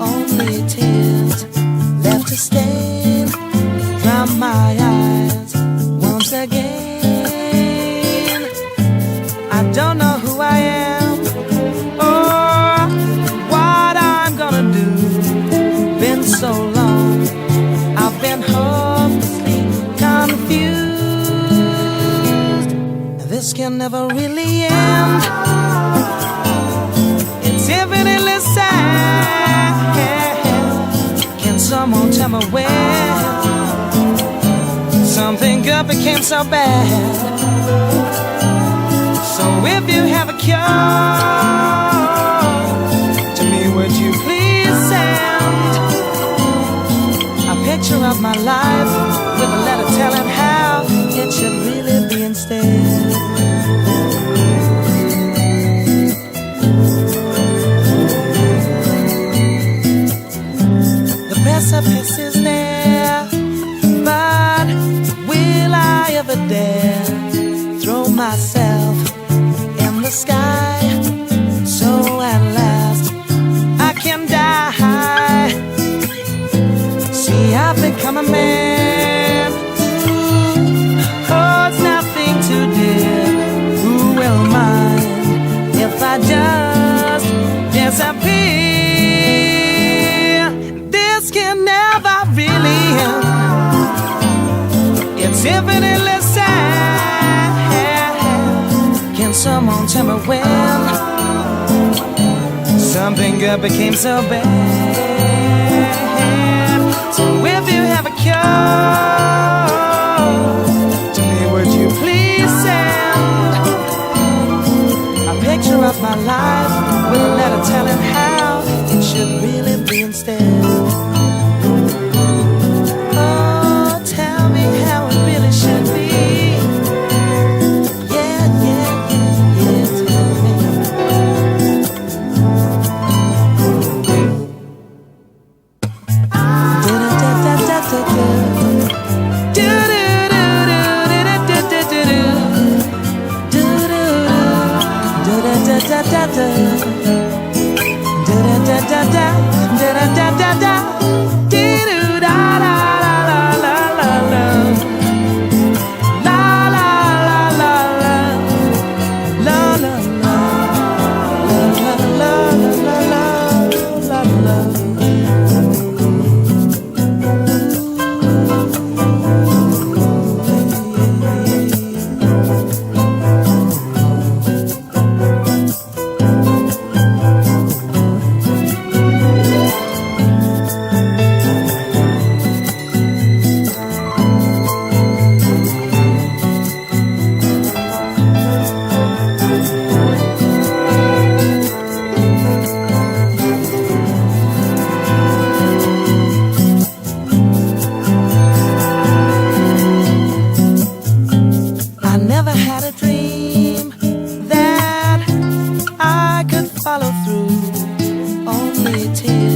only tears left to stain from my eyes once again. I don't know who I am or what I'm gonna do. Been so long, I've been hopelessly confused. This can never really end. It's infinitely sad. Can someone tell me when something good became so bad? So if you have a cure to me, would you please send a picture of my life with a letter telling how it should really be instead? The precipice is there, but will I ever dare throw myself in the sky so at last I can die? See, I've become a man who holds nothing too dear. Who will mind if I just disappear? This can never really end. It's infinitely sad. Can someone tell me when something good became so bad? So if you have a cure to me, would you please send a picture of my life with a letter telling how it should really be instead? Oh, tell me how it really should be. Yeah, yeah, yeah, yeah, tell me. Follow through, only tears